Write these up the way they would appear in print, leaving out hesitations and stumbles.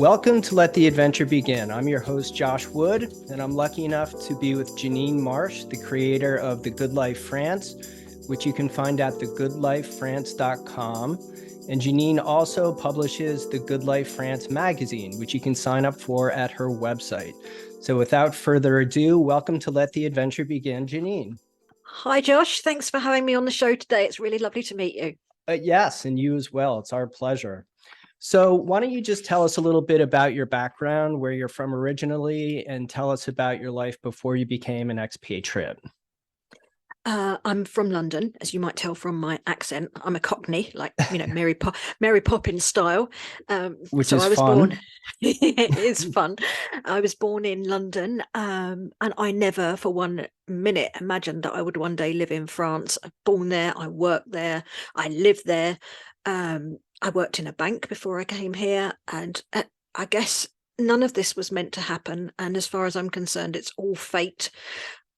Welcome to Let the Adventure Begin. I'm your host, Josh Wood, and I'm lucky enough to be with Janine Marsh, the creator of The Good Life France, which you can find at thegoodlifefrance.com. And Janine also publishes the Good Life France magazine, which you can sign up for at her website. So without further ado, welcome to Let the Adventure Begin, Janine. Hi, Josh. Thanks for having me on the show today. It's really lovely to meet you. Yes, and you as well. It's our pleasure. So why don't you just tell us a little bit about your background, where you're from originally, and tell us about your life before you became an expatriate. I'm from London, as you might tell from my accent. I'm a Cockney, like, Mary Poppins style. Which so is I was fun. born. It is fun. I was born in London, and I never for one minute imagined that I would one day live in France. I was born there, I worked there, I lived there. I worked in a bank before I came here, and I guess none of this was meant to happen. And as far as I'm concerned, it's all fate.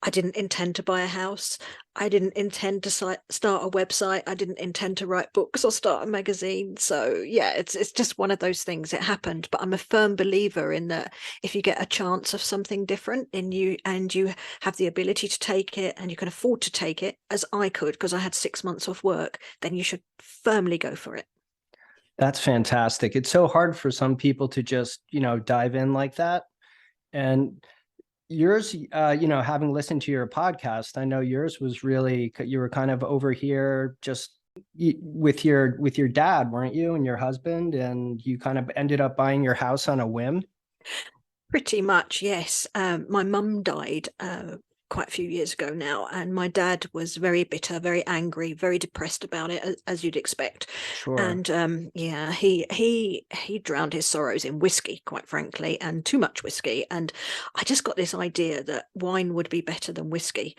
I didn't intend to buy a house. I didn't intend to start a website. I didn't intend to write books or start a magazine. So yeah, it's just one of those things. It happened. But I'm a firm believer in that if you get a chance of something different in you and you have the ability to take it and you can afford to take it, as I could because I had 6 months off work, then you should firmly go for it. That's fantastic. It's so hard for some people to just, dive in like that. And yours, having listened to your podcast, I know yours was really, you were kind of over here just with your dad, weren't you, and your husband, and you kind of ended up buying your house on a whim. Pretty much, yes. My mum died quite a few years ago now, and my dad was very bitter, very angry, very depressed about it, as you'd expect. Sure. And he drowned his sorrows in whiskey, quite frankly, and too much whiskey. And I just got this idea that wine would be better than whiskey.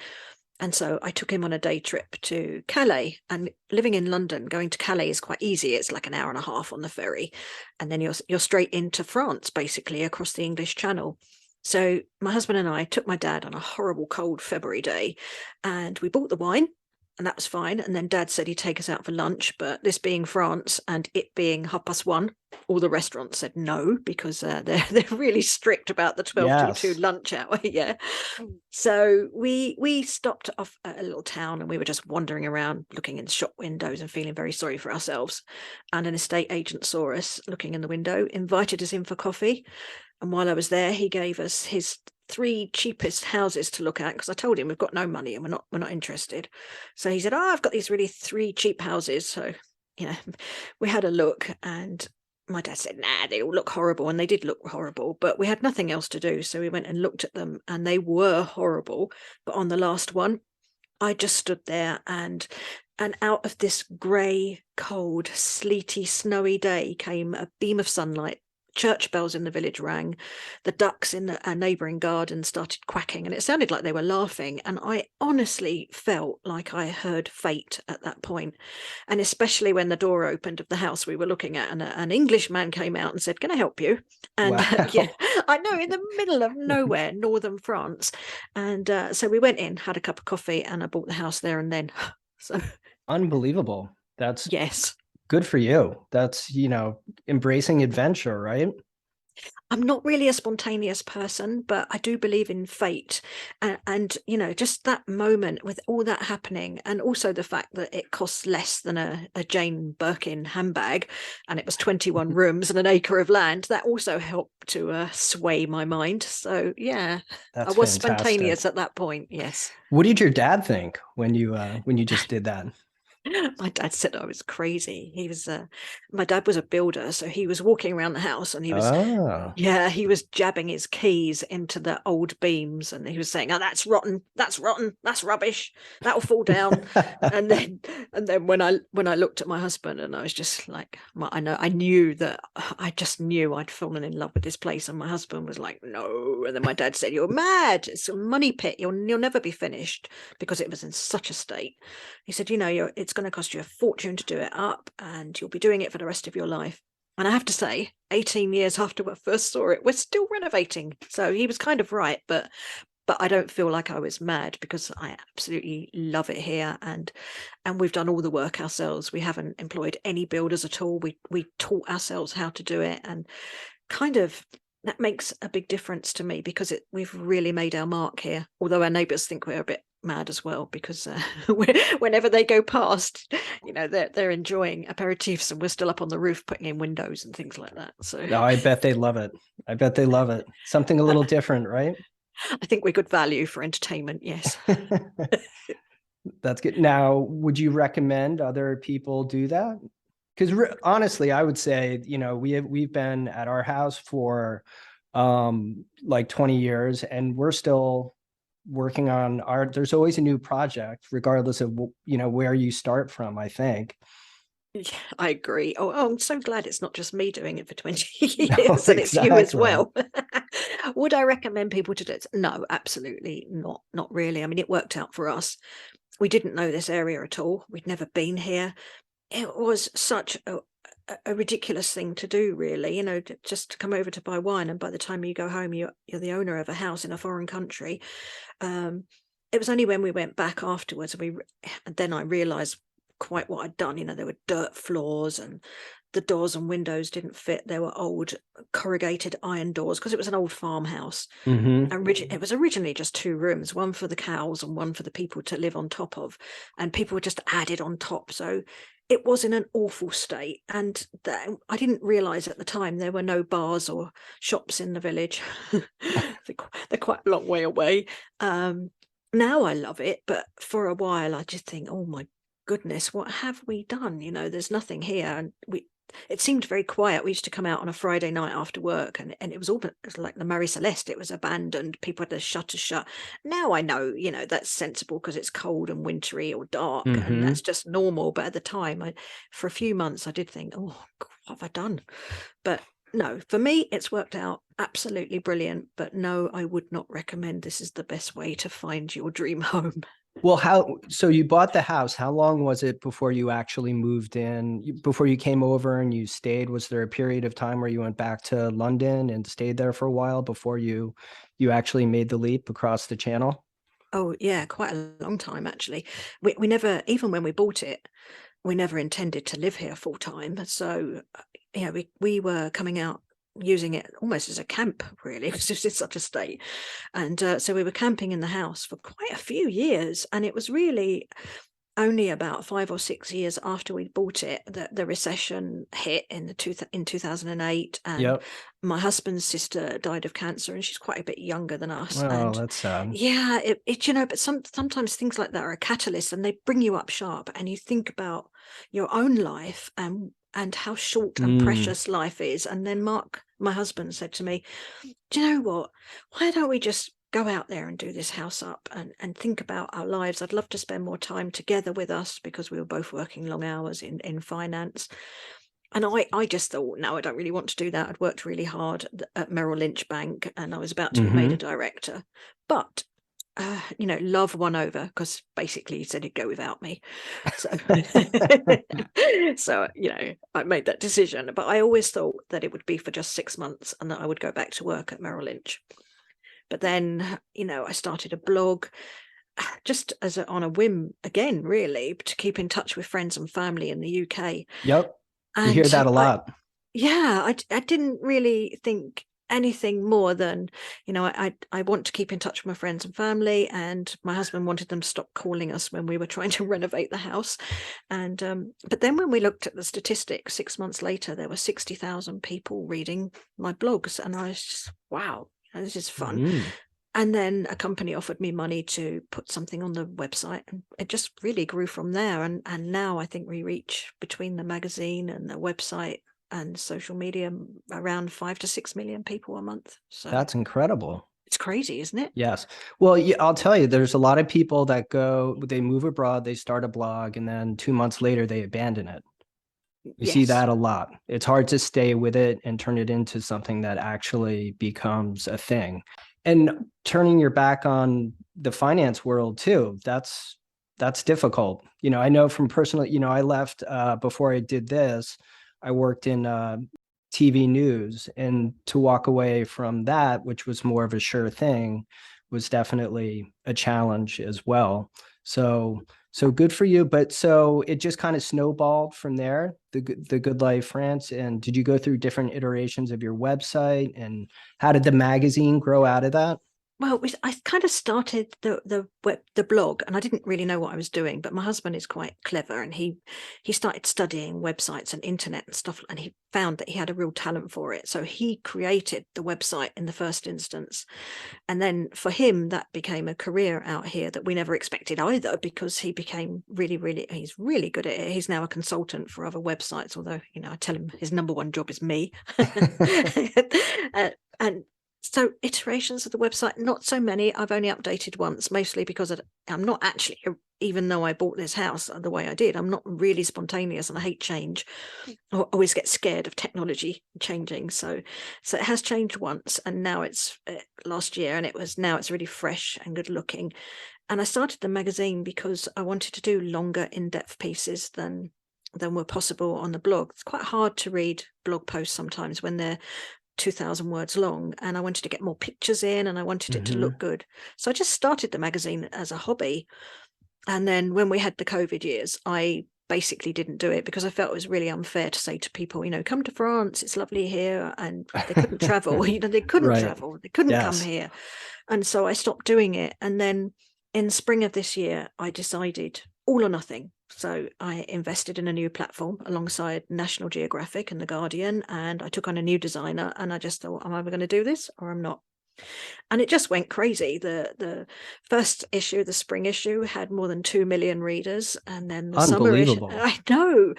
And so I took him on a day trip to Calais, and living in London, going to Calais is quite easy. It's like an hour and a half on the ferry. And then you're straight into France, basically, across the English Channel. So my husband and I took my dad on a horrible cold February day, and we bought the wine, and that was fine. And then dad said he'd take us out for lunch, but this being France and it being 1:30, all the restaurants said no, because they're really strict about the 12 till 2 Yes. lunch hour. Yeah. So we stopped off at a little town, and we were just wandering around looking in shop windows and feeling very sorry for ourselves. And an estate agent saw us looking in the window, invited us in for coffee. And while I was there, he gave us his 3 cheapest houses to look at, because I told him we've got no money and we're not interested. So he said, "Oh, I've got these really 3 cheap houses." So, we had a look, and my dad said, "Nah, they all look horrible." And they did look horrible, but we had nothing else to do. So we went and looked at them, and they were horrible. But on the last one, I just stood there, and out of this grey, cold, sleety, snowy day came a beam of sunlight. Church bells in the village rang. The ducks in a neighbouring garden started quacking, and it sounded like they were laughing. And I honestly felt like I heard fate at that point. And especially when the door opened of the house we were looking at, and an English man came out and said, "Can I help you?" And yeah, Wow. I know, in the middle of nowhere, northern France. And so we went in, had a cup of coffee, and I bought the house there and then. So Unbelievable. That's yes. good for you. That's, embracing adventure, right? I'm not really a spontaneous person, but I do believe in fate. And just that moment with all that happening, and also the fact that it costs less than a Jane Birkin handbag, and it was 21 rooms and an acre of land, that also helped to sway my mind. So, yeah, I That's was fantastic. spontaneous at that point. Yes. What did your dad think when you just did that? My dad said I was crazy. My dad was a builder, so he was walking around the house, and Oh. he was jabbing his keys into the old beams, and he was saying, "Oh, that's rotten, that's rubbish, that'll fall down." And then, when I looked at my husband, and I was just like, I knew that I just knew I'd fallen in love with this place, and my husband was like, "No." And then my dad said, "You're mad. It's a money pit. You'll never be finished," because it was in such a state. He said, "It's going to cost you a fortune to do it up, and you'll be doing it for the rest of your life." And I have to say, 18 years after I first saw it, we're still renovating. So he was kind of right, but I don't feel like I was mad, because I absolutely love it here, and we've done all the work ourselves. We haven't employed any builders at all. We taught ourselves how to do it, and kind of, that makes a big difference to me, because we've really made our mark here. Although our neighbours think we're a bit mad as well, because whenever they go past, they're enjoying aperitifs, and we're still up on the roof putting in windows and things like that. So No, I bet they love it. I bet they love it. Something a little different, right? I think we're good value for entertainment. Yes. That's good. Now, would you recommend other people do that? Because honestly, I would say, we've been at our house for like 20 years, and we're still working on there's always a new project, regardless of, where you start from, I think. Yeah, I agree. I'm so glad it's not just me doing it for 20 years, No, and it's you as exactly. well. Would I recommend people to do it? No, absolutely not. Not really. I mean, it worked out for us. We didn't know this area at all. We'd never been here. It was such a ridiculous thing to do, really, just to come over to buy wine, and by the time you go home, you're the owner of a house in a foreign country. It was only when we went back afterwards, and then I realized quite what I'd done. There were dirt floors, and the doors and windows didn't fit. There were old corrugated iron doors, because it was an old farmhouse. It was originally just 2 rooms, one for the cows and one for the people to live on top of, and people were just added on top. So it was in an awful state, and I didn't realize at the time there were no bars or shops in the village. They're quite a long way away. Now I love it, but for a while I just think, oh my goodness, what have we done? There's nothing here, and it seemed very quiet. We used to come out on a Friday night after work, and it was like the Marie Celeste. It was abandoned. People had their shutters shut. Now I know, that's sensible, because it's cold and wintry or dark, and that's just normal. But at the time, for a few months, I did think, oh, what have I done? But no, for me, it's worked out absolutely brilliant. But no, I would not recommend this is the best way to find your dream home. Well, so you bought the house. How long was it before you actually moved in? Before you came over and you stayed? Was there a period of time where you went back to London and stayed there for a while before you actually made the leap across the channel? Oh yeah, quite a long time actually. We never, even when we bought it, we never intended to live here full time. So we were coming out using it almost as a camp, really. It was just in such a state. And so we were camping in the house for quite a few years, and it was really only about 5 or 6 years after we'd bought it that the recession hit in 2008, and Yep. my husband's sister died of cancer, and she's quite a bit younger than us. Oh, And that's sad. yeah, but sometimes things like that are a catalyst, and they bring you up sharp, and you think about your own life and how short and precious life is. And then Mark, my husband, said to me, do you know what? Why don't we just go out there and do this house up and think about our lives? I'd love to spend more time together with us, because we were both working long hours in finance. And I just thought, no, I don't really want to do that. I'd worked really hard at Merrill Lynch Bank, and I was about to be made a director. But love won over, because basically he said he'd go without me. So, so I made that decision. But I always thought that it would be for just 6 months, and that I would go back to work at Merrill Lynch. But then, I started a blog, just on a whim again, really, to keep in touch with friends and family in the UK. Yep. And you hear that a lot. I didn't really think anything more than, I want to keep in touch with my friends and family, and my husband wanted them to stop calling us when we were trying to renovate the house. And but then when we looked at the statistics 6 months later, there were 60,000 people reading my blogs, and I was just, wow, this is fun. And then a company offered me money to put something on the website, and it just really grew from there. And now I think we reach, between the magazine and the website and social media, around 5 to 6 million people a month. So That's incredible. it's crazy, isn't it? Yes. Well, I'll tell you, there's a lot of people that they move abroad, they start a blog, and then 2 months later they abandon it. You see that a lot. It's hard to stay with it and turn it into something that actually becomes a thing. And turning your back on the finance world too, that's difficult. I know from personal, I left before I did this, I worked in TV news, and to walk away from that, which was more of a sure thing, was definitely a challenge as well. So good for you. But so it just kind of snowballed from there, the Good Life France. And did you go through different iterations of your website? And how did the magazine grow out of that? Well, I kind of started the blog, and I didn't really know what I was doing. But my husband is quite clever, and he started studying websites and internet and stuff, and he found that he had a real talent for it. So he created the website in the first instance, and then for him that became a career out here that we never expected either, because he became he's really good at it. He's now a consultant for other websites, although I tell him his number one job is me. And so iterations of the website, not so many. I've only updated once, mostly because I'm not actually, even though I bought this house the way I did, I'm not really spontaneous, and I hate change. I always get scared of technology changing. So it has changed once, and now it's last year, and now it's really fresh and good looking. And I started the magazine because I wanted to do longer, in-depth pieces than were possible on the blog. It's quite hard to read blog posts sometimes when they're 2,000 words long, and I wanted to get more pictures in, and I wanted it to look good. So I just started the magazine as a hobby. And then when we had the COVID years, I basically didn't do it because I felt it was really unfair to say to people, come to France, it's lovely here, and they couldn't travel. They couldn't Right. travel, they couldn't come Yes. here. And so I stopped doing it. And then in spring of this year, I decided all or nothing. So I invested in a new platform alongside National Geographic and The Guardian, and I took on a new designer, and I just thought, I'm either going to do this or I'm not. And it just went crazy. The first issue, the spring issue, had more than 2 million readers, and then the summer issue, I know,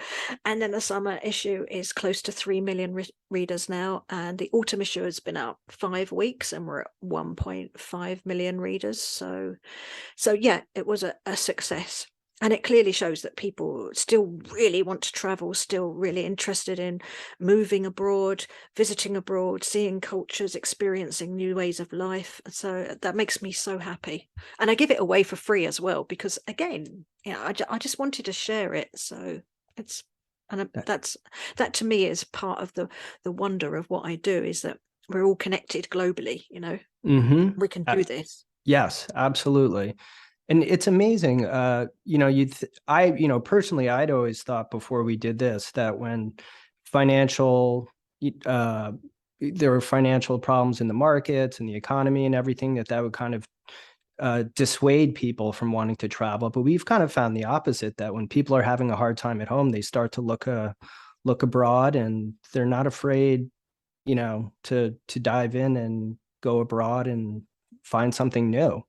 and then the summer issue is close to 3 million readers now, and the autumn issue has been out 5 weeks, and we're at 1.5 million readers. So yeah, it was a success. And it clearly shows that people still really want to travel, still really interested in moving abroad, visiting abroad, seeing cultures, experiencing new ways of life. So that makes me so happy. And I give it away for free as well, because again, I just wanted to share it. So that to me is part of the wonder of what I do, is that we're all connected globally. We can do this. Yes, absolutely. And it's amazing. Personally, I'd always thought before we did this that when financial, there were financial problems in the markets and the economy and everything, that would kind of dissuade people from wanting to travel. But we've kind of found the opposite, that when people are having a hard time at home, they start to look abroad, and they're not afraid, to dive in and go abroad and find something new.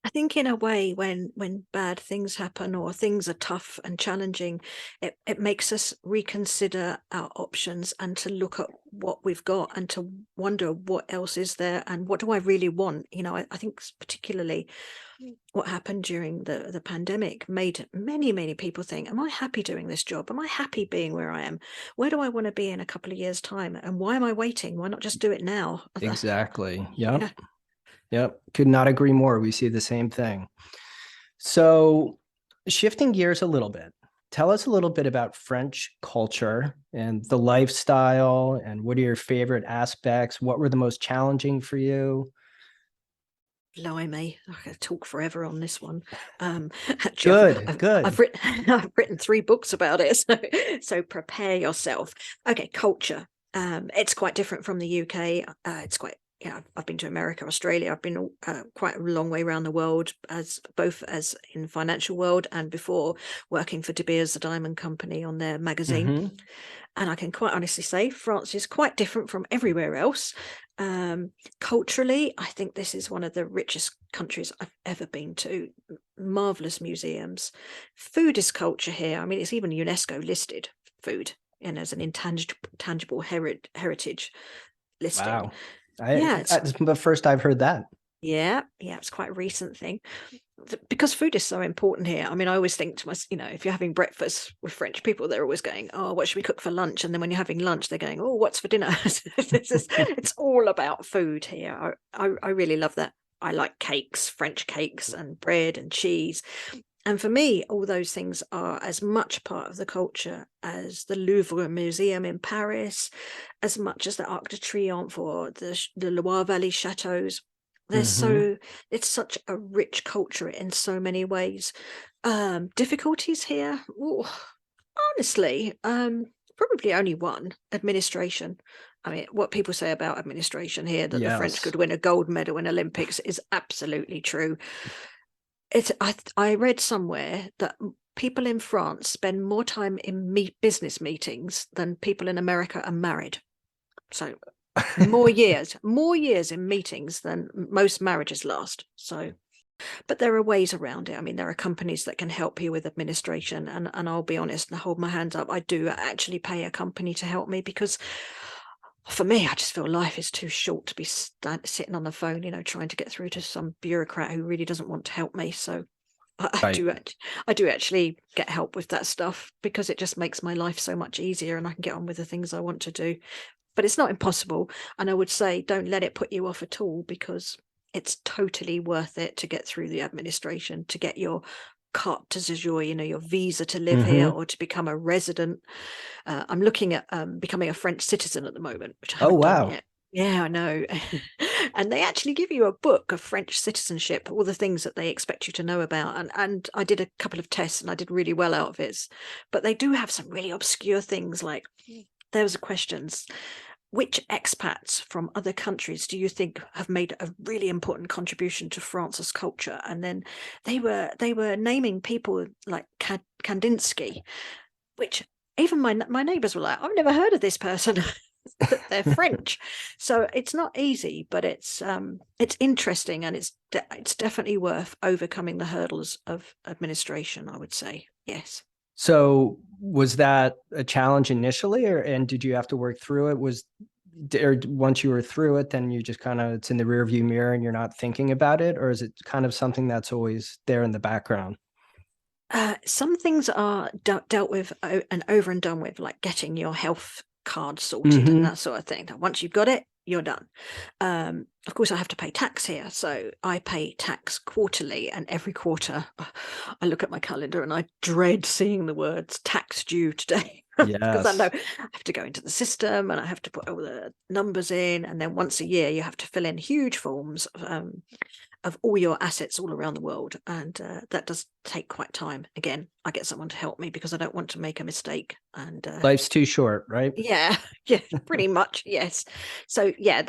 I think in a way, when bad things happen or things are tough and challenging, it makes us reconsider our options, and to look at what we've got, and to wonder what else is there, and what do I really want. I think particularly what happened during the pandemic made many people think, am I happy doing this job? Am I happy being where I am? Where do I want to be in a couple of years' time? And why am I waiting? Why not just do it now? Exactly. Yep. Yep. Could not agree more. We see the same thing. So, shifting gears a little bit, tell us a little bit about French culture and the lifestyle, and what are your favorite aspects? What were the most challenging for you? Blimey, I could talk forever on this one. Good. I've written 3 books about it, so prepare yourself. Okay, culture. It's quite different from the UK. It's quite, I've been to America, Australia. I've been quite a long way around the world, both as in financial world, and before working for De Beers, the Diamond Company, on their magazine. Mm-hmm. And I can quite honestly say France is quite different from everywhere else. Culturally, I think this is one of the richest countries I've ever been to. Marvelous museums. Food is culture here. I mean, it's even UNESCO listed, food, as an intangible heritage listing. Wow. Yeah, That's the first I've heard that. Yeah, it's quite a recent thing, because food is so important here. I mean, I always think to myself, if you're having breakfast with French people, they're always going, "Oh, what should we cook for lunch?" And then when you're having lunch, they're going, "Oh, what's for dinner?" It's all about food here. I really love that. I like cakes, French cakes, and bread and cheese. And for me, all those things are as much part of the culture as the Louvre Museum in Paris, as much as the Arc de Triomphe or the Loire Valley chateaus. Mm-hmm. It's such a rich culture in so many ways. Difficulties here? Ooh, honestly, probably only one: administration. I mean, what people say about administration here, that the French Yes. could win a gold medal in Olympics, is absolutely true. I read somewhere that people in France spend more time in business meetings than people in America are married. So more years in meetings than most marriages last. So, but there are ways around it. I mean, there are companies that can help you with administration, and I'll be honest and hold my hands up, I do actually pay a company to help me, because for me, I just feel life is too short to be sitting on the phone, trying to get through to some bureaucrat who really doesn't want to help me. So Right. I do actually get help with that stuff, because it just makes my life so much easier, and I can get on with the things I want to do. But it's not impossible, and I would say don't let it put you off at all, because it's totally worth it to get through the administration, to get your carte de séjour, your visa to live here, Mm-hmm. or to become a resident. I'm looking at becoming a French citizen at the moment, which I Oh, haven't done wow. yet. Yeah, I know. And they actually give you a book of French citizenship, all the things that they expect you to know about. And I did a couple of tests and I did really well out of it. But they do have some really obscure things, like there was a questions: which expats from other countries do you think have made a really important contribution to France's culture? And then they were naming people like Kandinsky, which even my neighbors were like, I've never heard of this person. But they're French. So it's not easy, but it's interesting, and it's definitely worth overcoming the hurdles of administration, I would say. Yes. So was that a challenge initially, and did you have to work through it? Or once you were through it, then you just kind of, it's in the rearview mirror and you're not thinking about it, or is it kind of something that's always there in the background? Some things are dealt with and over and done with, like getting your health card sorted and Mm-hmm. that sort of thing. Once you've got it, you're done. Of course, I have to pay tax here, so I pay tax quarterly, and every quarter I look at my calendar and I dread seeing the words tax due today. Because I know Yes. I have to go into the system and I have to put all the numbers in, and then once a year you have to fill in huge forms of all your assets all around the world, and that does take quite time. Again, I get someone to help me because I don't want to make a mistake, and Life's too short, right? yeah, yeah, pretty much, yes. So yeah,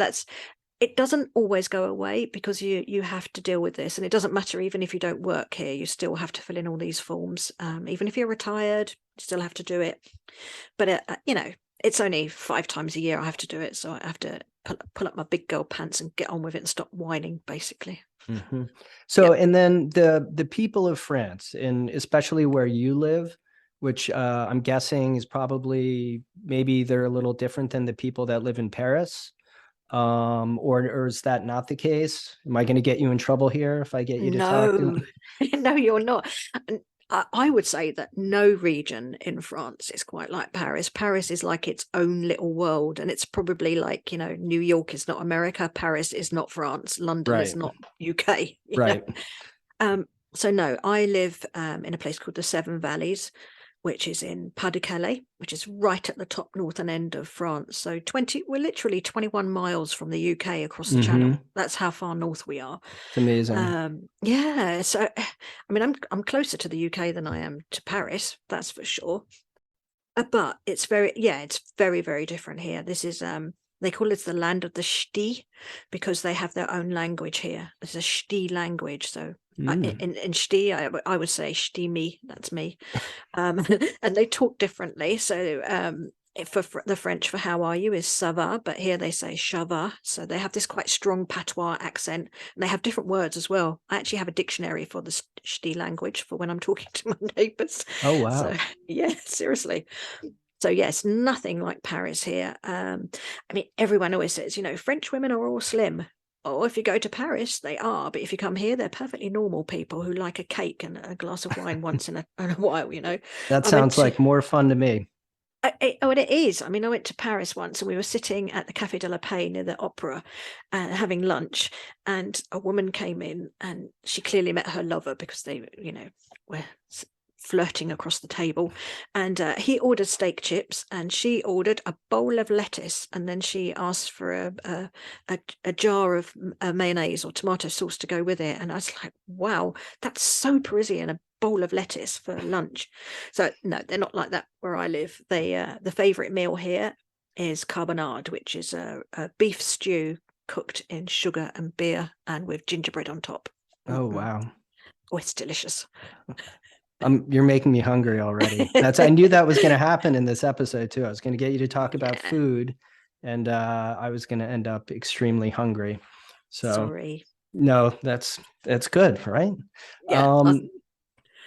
it doesn't always go away, because you have to deal with this, and it doesn't matter even if you don't work here, you still have to fill in all these forms. Even if you're retired, you still have to do it. But it's only 5 times a year I have to do it, so I have to pull up my big girl pants and get on with it and stop whining, basically. Mm-hmm. So, Yep. and then the people of France, and especially where you live, which I'm guessing is probably, maybe they're a little different than the people that live in Paris. Or is that not the case? Am I going to get you in trouble here if I get you to talk to them? No, no, you're not. And I would say that no region in France is quite like Paris. Paris is like its own little world, and it's probably like, New York is not America, Paris is not France, London is Right, not UK. right. Um, so no, I live in a place called the Seven Valleys, which is in Pas-de-Calais, which is right at the top northern end of France. So we're literally 21 miles from the UK across the Mm-hmm. channel. That's how far north we are. It's amazing. Yeah, so I mean, I'm closer to the UK than I am to Paris, that's for sure. But it's very, very different here. This is they call it the land of the Ch'ti, because they have their own language here. It's a Ch'ti language. So Mm. in Ch'ti, I would say Ch'ti me, that's me. And they talk differently. So for the French for how are you is ça va, but here they say ça va. So they have this quite strong patois accent, and they have different words as well. I actually have a dictionary for the Ch'ti language for when I'm talking to my neighbours. Oh, So wow. yeah, seriously. So yes, nothing like Paris here. I mean, everyone always says, French women are all slim. Or if you go to Paris, they are. But if you come here, they're perfectly normal people who like a cake and a glass of wine once in a while. That I went sounds to, like more fun to me. and it is. I mean, I went to Paris once, and we were sitting at the Café de la Paix near the opera, having lunch, and a woman came in, and she clearly met her lover, because they, were flirting across the table, and he ordered steak chips and she ordered a bowl of lettuce, and then she asked for a jar of mayonnaise or tomato sauce to go with it. And I was like, wow, that's so Parisian, a bowl of lettuce for lunch. So no, they're not like that where I live. The favorite meal here is carbonade, which is a beef stew cooked in sugar and beer and with gingerbread on top. Oh, wow. Oh, it's delicious. You're making me hungry already. I knew that was going to happen in this episode too. I was going to get you to talk about food, and I was going to end up extremely hungry. So sorry. No, that's good, right? Yeah.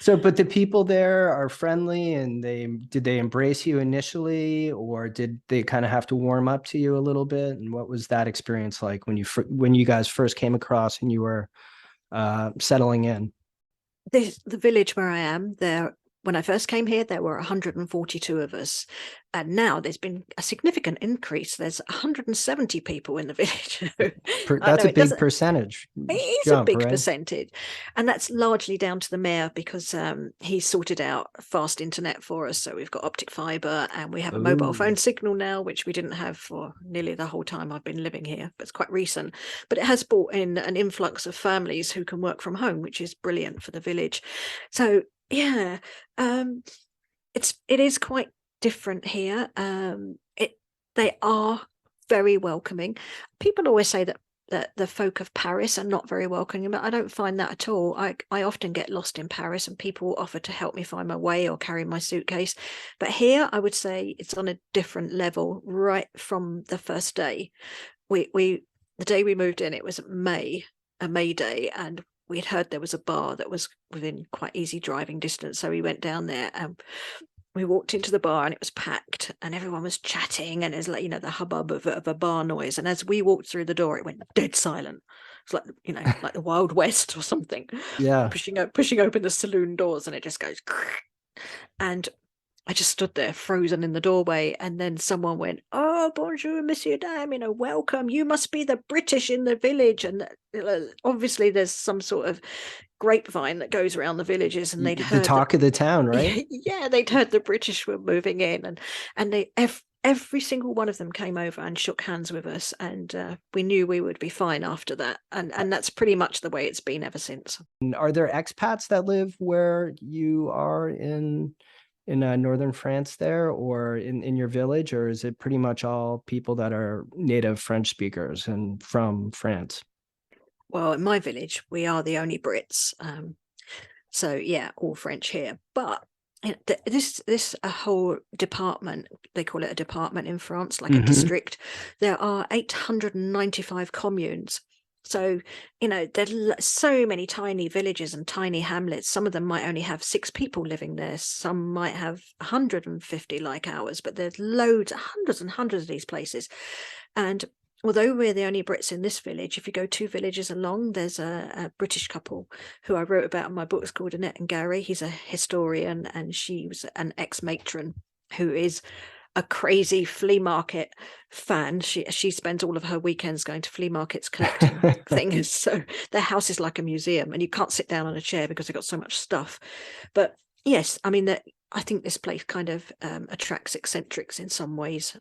So, but the people there are friendly, and did they embrace you initially, or did they kind of have to warm up to you a little bit? And what was that experience like when you guys first came across and you were settling in? The village where I am, when I first came here, there were 142 of us. And now there's been a significant increase. There's 170 people in the village. That's a big percentage. It is jump, a big right? percentage. And that's largely down to the mayor, because he sorted out fast internet for us. So we've got optic fiber and we have a mobile phone signal now, which we didn't have for nearly the whole time I've been living here. But it's quite recent. But it has brought in an influx of families who can work from home, which is brilliant for the village. So yeah, it is quite different here. They are very welcoming. People always say that the folk of Paris are not very welcoming, but I don't find that at all. I often get lost in Paris and people offer to help me find my way or carry my suitcase. But here I would say it's on a different level right from the first day. The day we moved in, it was a May Day, and we had heard there was a bar that was within quite easy driving distance. So we went down there and we walked into the bar and it was packed and everyone was chatting and it was like, the hubbub of a bar noise. And as we walked through the door, it went dead silent. It's like, like the Wild West or something. Yeah. Pushing open the saloon doors and it just goes. And I just stood there frozen in the doorway, and then someone went, "Oh, bonjour, Monsieur Dame, welcome. You must be the British in the village." And obviously there's some sort of grapevine that goes around the villages, and they'd heard the talk of the town, right? Yeah, they'd heard the British were moving in, and they every single one of them came over and shook hands with us, and we knew we would be fine after that. And that's pretty much the way it's been ever since. Are there expats that live where you are in northern France there, or in your village, or is it pretty much all people that are native French speakers and from France? Well, in my village, we are the only Brits. So yeah, all French here. But this a whole department, they call it a department in France, like a district. There are 895 communes. So, there's so many tiny villages and tiny hamlets. Some of them might only have 6 people living there. Some might have 150 like ours, but there's hundreds and hundreds of these places. And although we're the only Brits in this village, if you go 2 villages along, there's a British couple who I wrote about in my books called Annette and Gary. He's a historian and she was an ex-matron who is a crazy flea market fan. She spends all of her weekends going to flea markets collecting things. So their house is like a museum and you can't sit down on a chair because they've got so much stuff. But yes, I mean, I think this place kind of attracts eccentrics in some ways.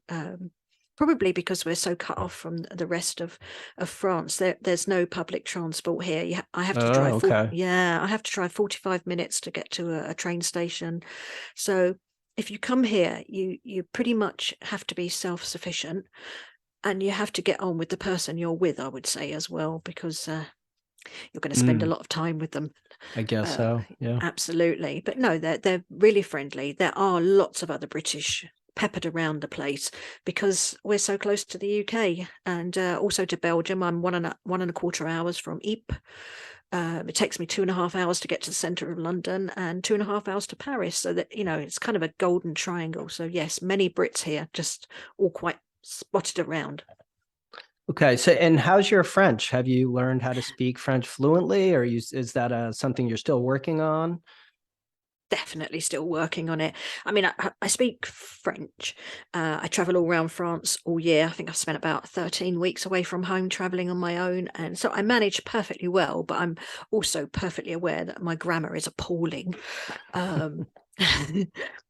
Probably because we're so cut off from the rest of France. There's no public transport here. I have to drive. I have to drive 45 minutes to get to a train station. So if you come here, you pretty much have to be self-sufficient, and you have to get on with the person you're with, I would say, as well, because you're going to spend a lot of time with them. I guess so. Yeah, absolutely. But no, they're really friendly. There are lots of other British peppered around the place because we're so close to the UK and also to Belgium. I'm 1.25 hours from Ypres. It takes me 2.5 hours to get to the centre of London and 2.5 hours to Paris. So that, it's kind of a golden triangle. So yes, many Brits here, just all quite spotted around. Okay. So, and how's your French? Have you learned how to speak French fluently, or is that something you're still working on? definitely still working on it. I mean, I speak French. I travel all around France all year. I think I've spent about 13 weeks away from home traveling on my own. And so I manage perfectly well, but I'm also perfectly aware that my grammar is appalling. Um,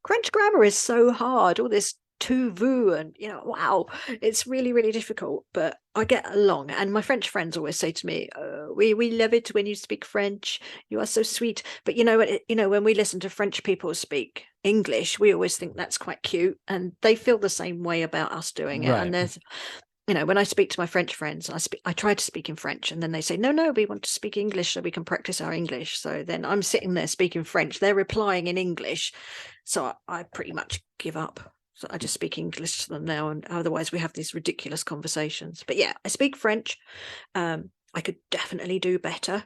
French grammar is so hard. All this tu veux and wow, it's really, really difficult, but I get along. And my French friends always say to me, we love it when you speak French, you are so sweet. But when we listen to French people speak English, we always think that's quite cute, and they feel the same way about us doing it. And Right. there's when I speak to my French friends, I try to speak in French, and then they say, no, we want to speak English so we can practice our English. So then I'm sitting there speaking French, they're replying in English, so I pretty much give up. So I just speak English to them now, and otherwise we have these ridiculous conversations. But yeah, I speak French. I could definitely do better,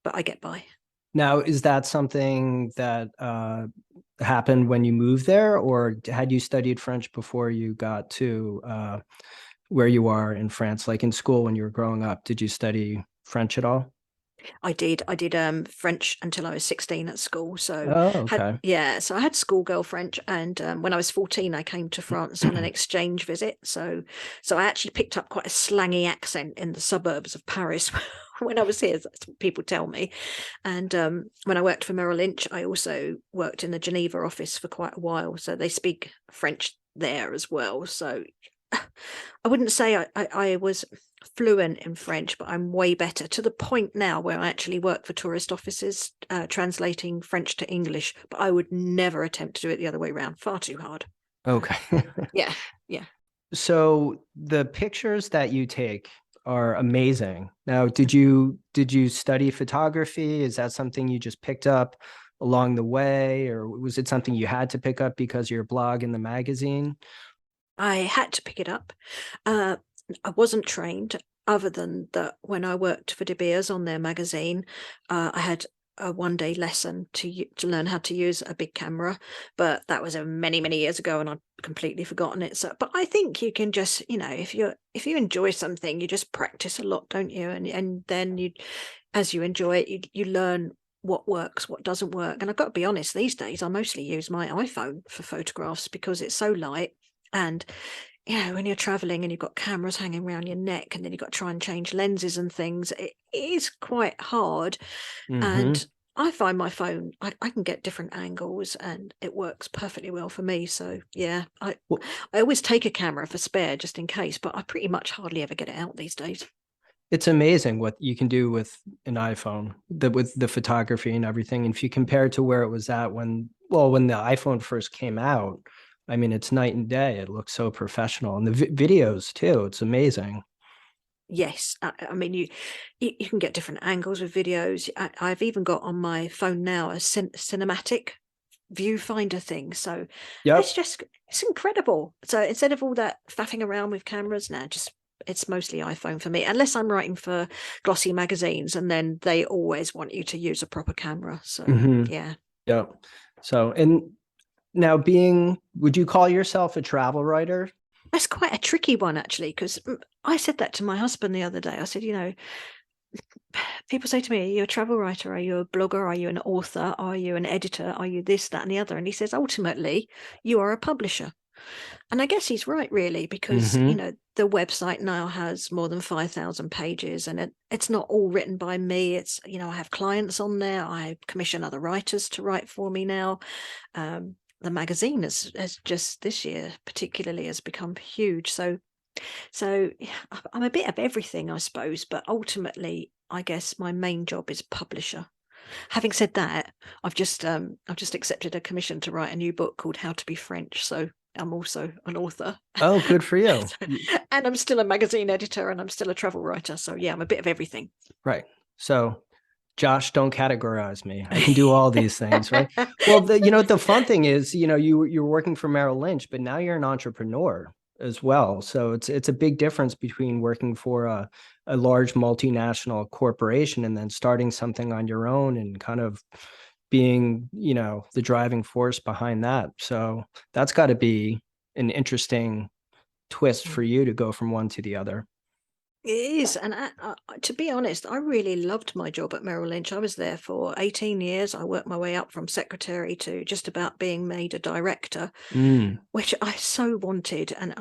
but I get by. Now, is that something that happened when you moved there, or had you studied French before you got to where you are in France? Like in school when you were growing up, did you study French at all? I did. I did French until I was 16 at school. So Oh, had okay. yeah, so I had schoolgirl French, and when I was 14, I came to France on an exchange visit. So I actually picked up quite a slangy accent in the suburbs of Paris when I was here. That's what people tell me. And when I worked for Merrill Lynch, I also worked in the Geneva office for quite a while. So they speak French there as well. So I wouldn't say I was fluent in French, but I'm way better, to the point now where I actually work for tourist offices, translating French to English. But I would never attempt to do it the other way around. Far too hard. Okay. Yeah, yeah. So the pictures that you take are amazing. Now, did you study photography? Is that something you just picked up along the way, or was it something you had to pick up because of your blog in the magazine? I had to pick it up. Uh, I wasn't trained, other than that when I worked for De Beers on their magazine, I had a 1 day lesson to learn how to use a big camera, but that was many, many years ago, and I'd completely forgotten it. So, but I think you can just, if you enjoy something, you just practice a lot, don't you? And then as you enjoy it, you learn what works, what doesn't work. And I've got to be honest, these days I mostly use my iPhone for photographs because it's so light. And when you're traveling and you've got cameras hanging around your neck, and then you've got to try and change lenses and things, it is quite hard. Mm-hmm. And I find my phone, I can get different angles, and it works perfectly well for me. So yeah, Well, I always take a camera for spare just in case, but I pretty much hardly ever get it out these days. it's amazing what you can do with an iPhone, with the photography and everything. And if you compare it to where it was at when the iPhone first came out, I mean, it's night and day. It looks so professional, and the videos too. It's amazing. Yes, I mean you can get different angles with videos. I've even got on my phone now a cinematic viewfinder thing. So Yep. it's incredible. So instead of all that faffing around with cameras now, just it's mostly iPhone for me, unless I'm writing for glossy magazines, and then they always want you to use a proper camera. So Mm-hmm. yeah. Yep. So, and now would you call yourself a travel writer? That's quite a tricky one, actually, because I said that to my husband the other day. I said, people say to me, are you a travel writer? Are you a blogger? Are you an author? Are you an editor? Are you this, that, and the other? And he says, ultimately, you are a publisher. And I guess he's right, really, because, Mm-hmm. the website now has more than 5,000 pages, and it's not all written by me. It's, I have clients on there. I commission other writers to write for me now. The magazine has just this year particularly has become huge. So yeah, I'm a bit of everything, I suppose, but ultimately, I guess my main job is publisher. Having said that, I've just accepted a commission to write a new book called How to Be French. So I'm also an author. Oh, good for you. And I'm still a magazine editor, and I'm still a travel writer. So yeah, I'm a bit of everything. Right. So, Josh, don't categorize me. I can do all these things, right? Well, the fun thing is, you're working for Merrill Lynch, but now you're an entrepreneur as well. So it's a big difference between working for a large multinational corporation and then starting something on your own and kind of being, the driving force behind that. So that's got to be an interesting twist for you to go from one to the other. It is. And to be honest, I really loved my job at Merrill Lynch. I was there for 18 years. I worked my way up from secretary to just about being made a director, which I so wanted. And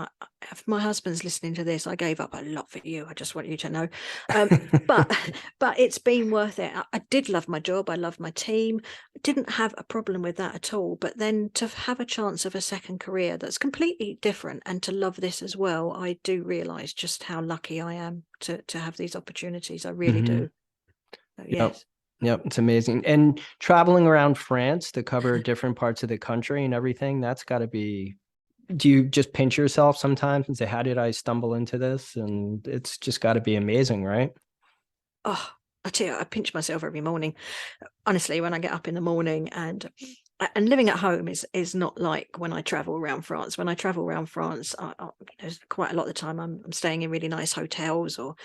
if my husband's listening to this, I gave up a lot for you. I just want you to know. But it's been worth it. I did love my job. I loved my team. Didn't have a problem with that at all. But then to have a chance of a second career that's completely different and to love this as well, I do realize just how lucky I am to have these opportunities. I really do. So, yes. Yep, it's amazing. And traveling around France to cover different parts of the country and everything, that's got to be, do you just pinch yourself sometimes and say, how did I stumble into this? And it's just got to be amazing, right? Oh, I tell you, I pinch myself every morning. Honestly, when I get up in the morning, and living at home is not like when I travel around France. When I travel around France, quite a lot of the time I'm staying in really nice hotels, or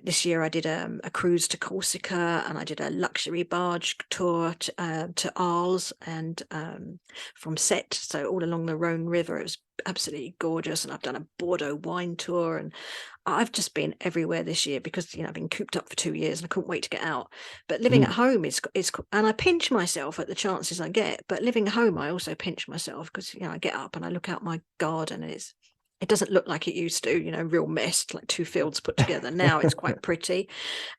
this year I did a cruise to Corsica, and I did a luxury barge tour to Arles, and from Sète, so all along the Rhone River. It was absolutely gorgeous, and I've done a Bordeaux wine tour, and I've just been everywhere this year because I've been cooped up for 2 years and I couldn't wait to get out. But living at home is and I pinch myself at the chances I get. But living at home, I also pinch myself because I get up and I look out my garden, and it doesn't look like it used to, real mess, like 2 fields put together. Now it's quite pretty.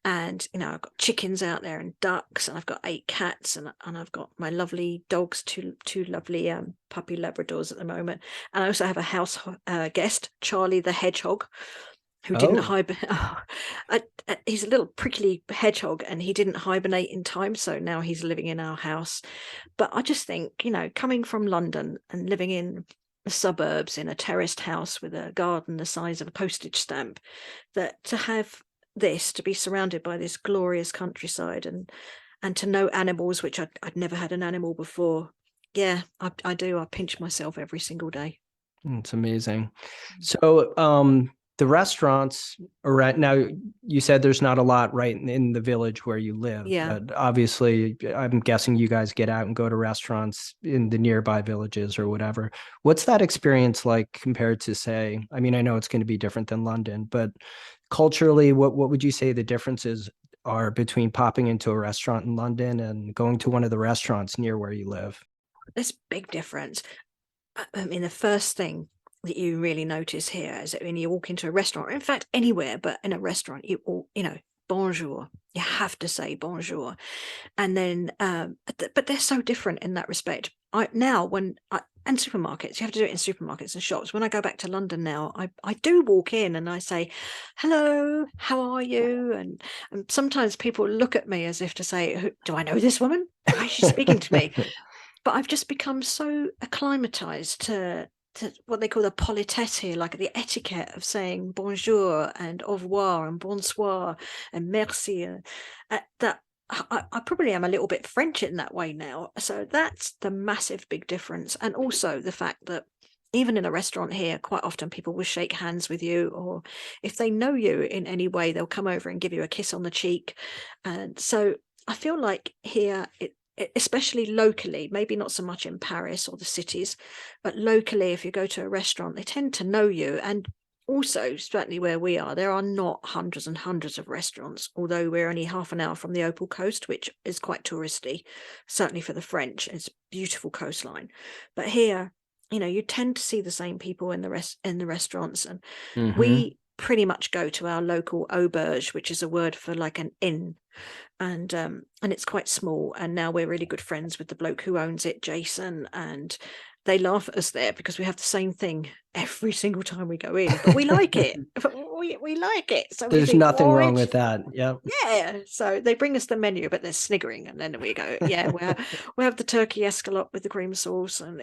And, I've got chickens out there and ducks, and I've got 8 cats, and I've got my lovely dogs, two lovely puppy Labradors at the moment. And I also have a house guest, Charlie the hedgehog, who didn't hibernate. He's a little prickly hedgehog, and he didn't hibernate in time. So now he's living in our house. But I just think, coming from London and living in the suburbs in a terraced house with a garden the size of a postage stamp, that to have this, to be surrounded by this glorious countryside and to know animals, which I'd never had an animal before. Yeah, I do. I pinch myself every single day. It's amazing. So, the restaurants are right now, you said there's not a lot right in the village where you live. Yeah. But obviously, I'm guessing you guys get out and go to restaurants in the nearby villages or whatever. What's that experience like compared to, say, I mean, I know it's going to be different than London, but culturally, what would you say the differences are between popping into a restaurant in London and going to one of the restaurants near where you live? There's a big difference. I mean, the first thing that you really notice here is that when you walk into a restaurant, or in fact anywhere, but in a restaurant, bonjour. You have to say bonjour, and then but they're so different in that respect. And supermarkets, you have to do it in supermarkets and shops. When I go back to London now, I do walk in and I say, hello, how are you? And sometimes people look at me as if to say, do I know this woman? Why is she speaking to me? But I've just become so acclimatized to what they call the politesse here, like the etiquette of saying bonjour and au revoir and bonsoir and merci, that I probably am a little bit French in that way now. So that's the massive big difference. And also the fact that even in a restaurant here, quite often people will shake hands with you, or if they know you in any way, they'll come over and give you a kiss on the cheek. And so I feel like here, especially locally, maybe not so much in Paris or the cities, but locally, if you go to a restaurant, they tend to know you. And also, certainly where we are, there are not hundreds and hundreds of restaurants, although we're only half an hour from the Opal Coast, which is quite touristy, certainly for the French. It's a beautiful coastline. But here, you tend to see the same people in the restaurants. And we pretty much go to our local auberge, which is a word for like an inn. And it's quite small, and now we're really good friends with the bloke who owns it, Jason, and they laugh at us there because we have the same thing every single time we go in, but we like it. we like it. So there's nothing wrong with that. Yeah. So they bring us the menu, but they're sniggering, and then we go, we have the turkey escalope with the cream sauce, and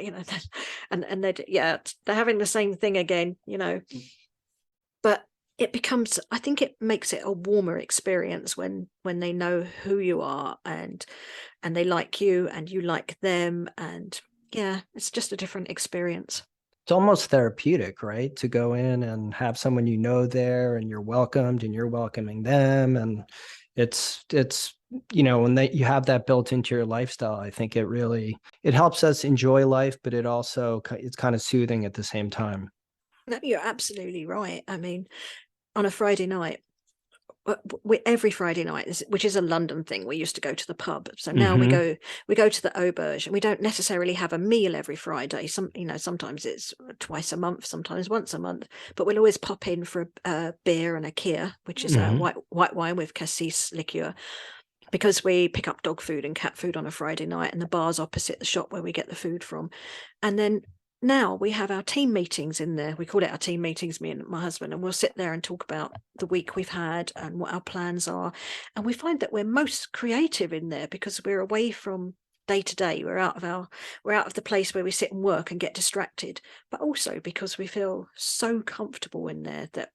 and they're having the same thing again, but it becomes, I think it makes it a warmer experience when they know who you are, and they like you and you like them, and it's just a different experience. It's almost therapeutic, right? To go in and have someone there, and you're welcomed and you're welcoming them, and it's when you have that built into your lifestyle, I think it helps us enjoy life, but it's kind of soothing at the same time. No, you're absolutely right. I mean, on a Friday night, every Friday night, which is a London thing, we used to go to the pub. So now we go to the auberge, and we don't necessarily have a meal every Friday. Sometimes it's twice a month, sometimes once a month, but we'll always pop in for a beer and a kir, which is a white wine with cassis liqueur, because we pick up dog food and cat food on a Friday night, and the bar's opposite the shop where we get the food from. And then now we have our team meetings in there. We call it our team meetings, me and my husband, and we'll sit there and talk about the week we've had and what our plans are. And we find that we're most creative in there because we're away from day to day. We're out of the place where we sit and work and get distracted, but also because we feel so comfortable in there that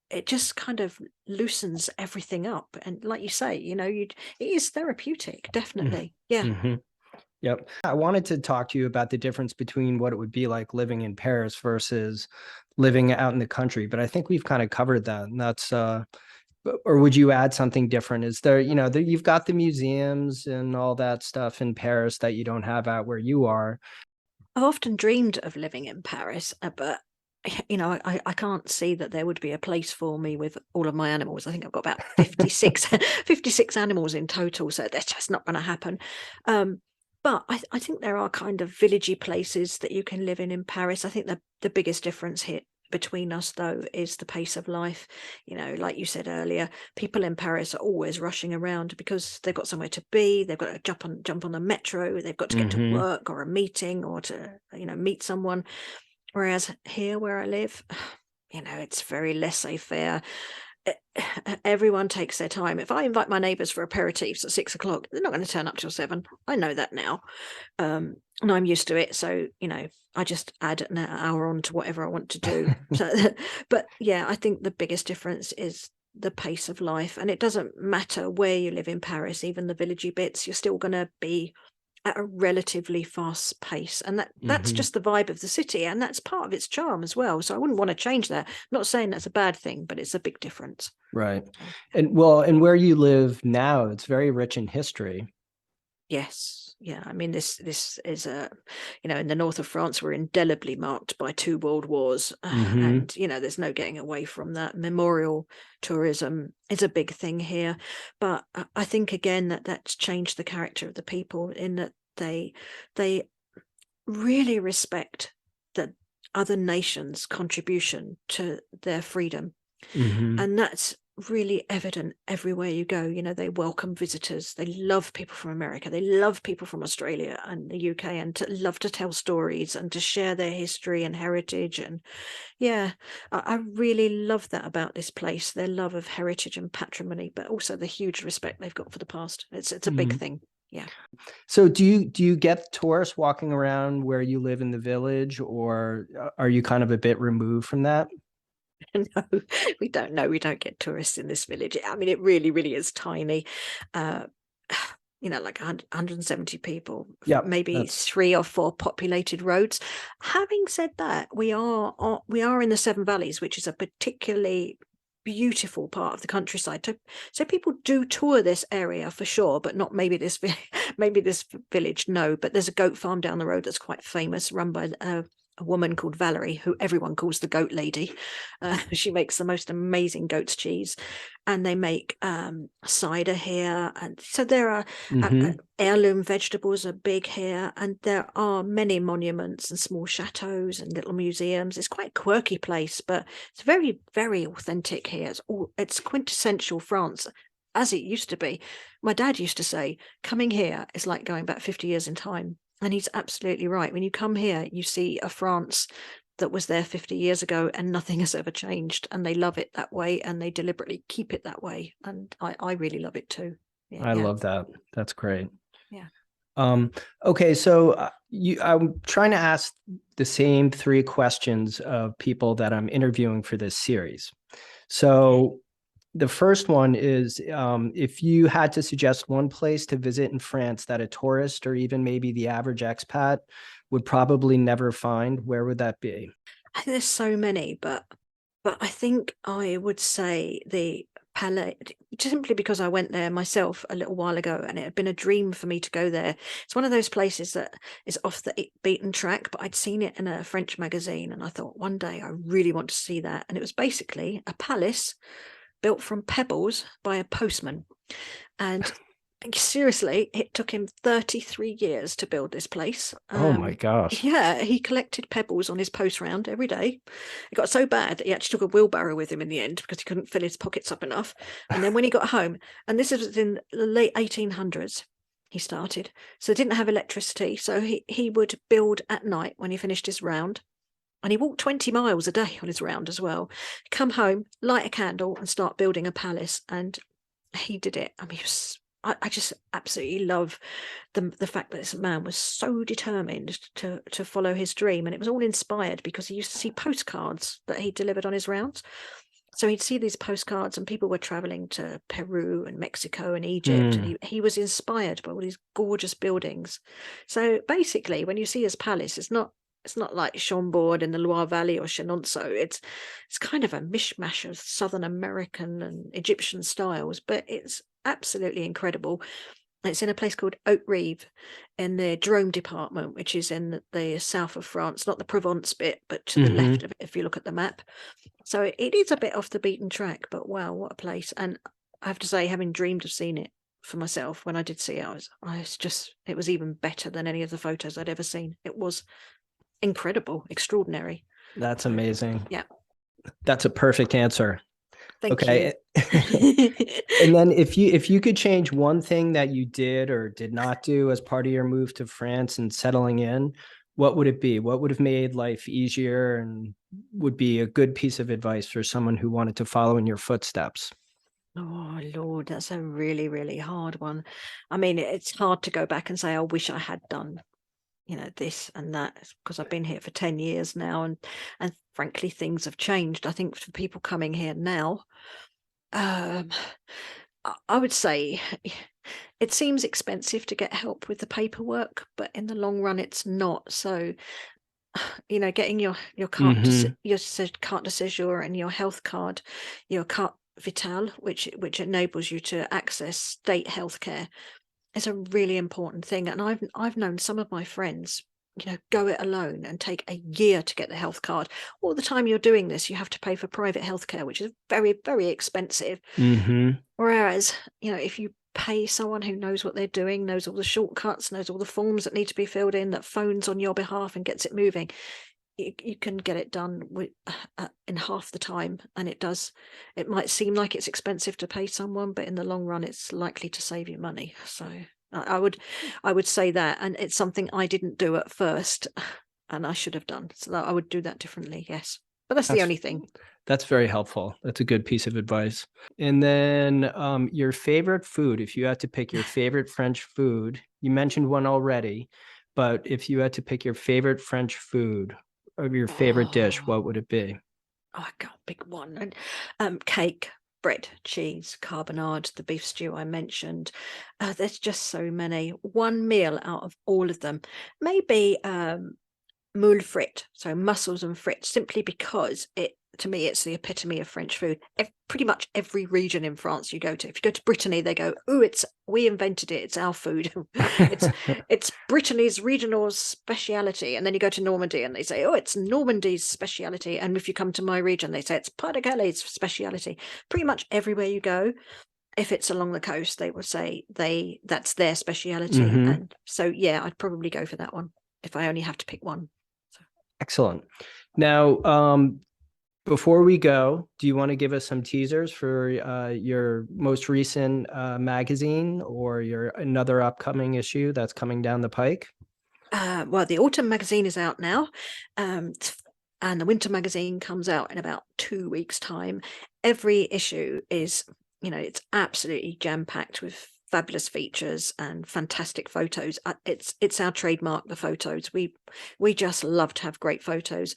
it just kind of loosens everything up. And like you say, it is therapeutic, definitely. Yeah. Yep. I wanted to talk to you about the difference between what it would be like living in Paris versus living out in the country, but I think we've kind of covered that. And that's, or would you add something different? Is there, you've got the museums and all that stuff in Paris that you don't have out where you are. I've often dreamed of living in Paris, but I can't see that there would be a place for me with all of my animals. I think I've got about 56 animals in total, so that's just not going to happen. But I think there are kind of villagey places that you can live in Paris. I think the biggest difference here between us, though, is the pace of life. Like you said earlier, people in Paris are always rushing around because they've got somewhere to be. They've got to jump on the metro. They've got to get to work or a meeting or to meet someone. Whereas here where I live, it's very laissez-faire. Everyone takes their time. If I invite my neighbours for aperitifs at 6 o'clock, they're not going to turn up till 7. I know that now. And I'm used to it. So, I just add an hour on to whatever I want to do. But yeah, I think the biggest difference is the pace of life. And it doesn't matter where you live in Paris, even the villagey bits, you're still going to be at a relatively fast pace, and that's just the vibe of the city, and that's part of its charm as well. So I wouldn't want to change that. I'm not saying that's a bad thing, but it's a big difference. Right. And where you live now, it's very rich in history. Yes. Yeah. I mean, this is in the north of France, we're indelibly marked by 2 world wars, and there's no getting away from that. Memorial tourism is a big thing here, but I think again that's changed the character of the people in that they really respect the other nations' contribution to their freedom, and that's really evident everywhere you go. They welcome visitors. They love people from America. They love people from Australia and the UK, and love to tell stories and to share their history and heritage. And yeah, I really love that about this place, their love of heritage and patrimony, but also the huge respect they've got for the past. It's a big thing. Yeah. So do you get tourists walking around where you live in the village, or are you kind of a bit removed from that? No, we don't know. We don't get tourists in this village. I mean, it really, really is tiny. Like 170 people, maybe 3 or 4 populated roads. Having said that, we are in the Seven Valleys, which is a particularly beautiful part of the countryside. So people do tour this area for sure, but not maybe this village. No, but there's a goat farm down the road that's quite famous, run by a woman called Valerie, who everyone calls the goat lady. She makes the most amazing goat's cheese, and they make cider here. And so there are heirloom vegetables are big here, and there are many monuments and small chateaus and little museums. It's quite a quirky place, but it's very, very authentic here. It's quintessential France, as it used to be. My dad used to say, coming here is like going back 50 years in time. And he's absolutely right. When you come here, you see a France that was there 50 years ago, and nothing has ever changed. And they love it that way, and they deliberately keep it that way. And I really love it too. Yeah, I love that. That's great. Yeah. Okay, so I'm trying to ask the same 3 questions of people that I'm interviewing for this series. So the first one is, if you had to suggest one place to visit in France that a tourist or even maybe the average expat would probably never find, where would that be? I think there's so many, but I think I would say the Palais, simply because I went there myself a little while ago and it had been a dream for me to go there. It's one of those places that is off the beaten track, but I'd seen it in a French magazine and I thought one day I really want to see that. And it was basically a palace built from pebbles by a postman. And seriously, it took him 33 years to build this place. Oh my gosh. Yeah, he collected pebbles on his post round every day. It got so bad that he actually took a wheelbarrow with him in the end because he couldn't fill his pockets up enough. And then when he got home, and this was in the late 1800s, he started. So they didn't have electricity. So he would build at night when he finished his round. And he walked 20 miles a day on his round as well. Come home, light a candle, and start building a palace. And he did it. I mean, I just absolutely love the fact that this man was so determined to follow his dream. And it was all inspired because he used to see postcards that he delivered on his rounds. So he'd see these postcards and people were traveling to Peru and Mexico and Egypt. And he was inspired by all these gorgeous buildings. So basically, when you see his palace, it's not like Chambord in the Loire Valley or Chenonceau. It's kind of a mishmash of Southern American and Egyptian styles, but it's absolutely incredible. It's in a place called Haute-Rive in the Drôme department, which is in the south of France, not the Provence bit, but to the left of it, if you look at the map. So it is a bit off the beaten track, but wow, what a place. And I have to say, having dreamed of seeing it for myself, when I did see it, it was even better than any of the photos I'd ever seen. It was incredible, extraordinary. That's amazing. Yeah. That's a perfect answer. Thank you. And then if you could change one thing that you did or did not do as part of your move to France and settling in, what would it be? What would have made life easier and would be a good piece of advice for someone who wanted to follow in your footsteps? Oh, Lord, that's a really, really hard one. I mean, it's hard to go back and say, I wish I had done this and that, because I've been here for 10 years now, and frankly things have changed. I think for people coming here now, I would say it seems expensive to get help with the paperwork, but in the long run it's not. So getting your carte de séjour and your health card, your carte vitale, which enables you to access state healthcare, is a really important thing. And I've known some of my friends, go it alone and take a year to get the health card. All the time you're doing this, you have to pay for private healthcare, which is very, very expensive. Whereas, if you pay someone who knows what they're doing, knows all the shortcuts, knows all the forms that need to be filled in, that phones on your behalf and gets it moving, you can get it done in half the time. And it might seem like it's expensive to pay someone, but in the long run it's likely to save you money. So I would say that, and it's something I didn't do at first and I should have done, so that I would do that differently. Yes, but that's the only thing. That's very helpful. That's a good piece of advice. And then your favorite food, if you had to pick your favorite French food, you mentioned one already, but if you had to pick your favorite French food or your favorite dish, what would it be? I can't pick one. And cake, bread, cheese, carbonade, the beef stew I mentioned. There's just so many. One meal out of all of them, maybe moule frite, so mussels and frites, simply because to me it's the epitome of French food. Pretty much every region in France you go to, if you go to Brittany, they go, "Oh, we invented it, it's our food." it's Brittany's regional speciality. And then you go to Normandy and they say, "Oh, it's Normandy's speciality." And if you come to my region, they say it's Pas-de-Calais' speciality. Pretty much everywhere you go, if it's along the coast, they will say that's their speciality. And so yeah, I'd probably go for that one if I only have to pick one. Excellent. Now, before we go, do you want to give us some teasers for your most recent magazine or another upcoming issue that's coming down the pike? Well, the autumn magazine is out now, and the winter magazine comes out in about 2 weeks' time. Every issue is, it's absolutely jam-packed with fabulous features and fantastic photos. It's our trademark, the photos. We just love to have great photos.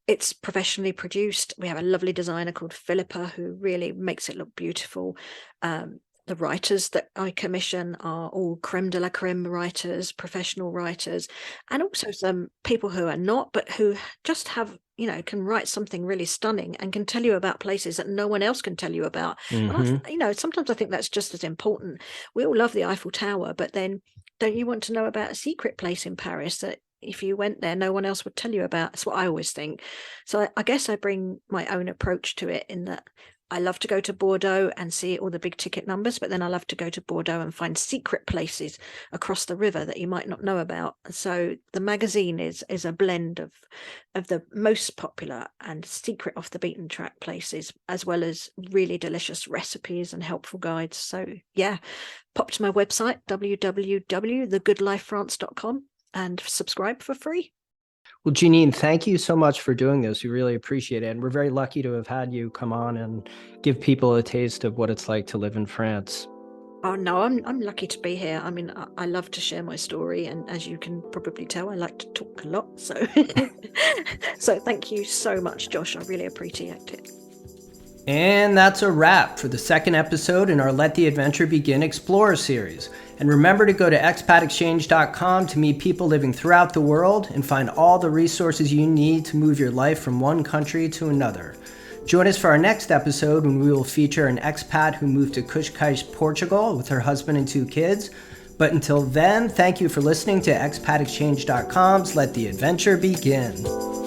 It's professionally produced. We have a lovely designer called Philippa who really makes it look beautiful. The writers that I commission are all creme de la creme writers, professional writers, and also some people who are not, but who just have can write something really stunning and can tell you about places that no one else can tell you about. And sometimes I think that's just as important. We all love the Eiffel Tower, but then don't you want to know about a secret place in Paris that if you went there, no one else would tell you about? That's what I always think. So I guess I bring my own approach to it, in that I love to go to Bordeaux and see all the big ticket numbers, but then I love to go to Bordeaux and find secret places across the river that you might not know about. So the magazine is a blend of the most popular and secret off the beaten track places, as well as really delicious recipes and helpful guides. So yeah, pop to my website, www.thegoodlifefrance.com, and subscribe for free. Well, Janine, thank you so much for doing this. We really appreciate it. And we're very lucky to have had you come on and give people a taste of what it's like to live in France. Oh, no, I'm lucky to be here. I mean, I love to share my story. And as you can probably tell, I like to talk a lot. So, so thank you so much, Josh. I really appreciate it. And that's a wrap for the second episode in our Let the Adventure Begin Explorer series. And remember to go to expatexchange.com to meet people living throughout the world and find all the resources you need to move your life from one country to another. Join us for our next episode when we will feature an expat who moved to Cascais, Portugal with her husband and 2 kids. But until then, thank you for listening to expatexchange.com's Let the Adventure Begin.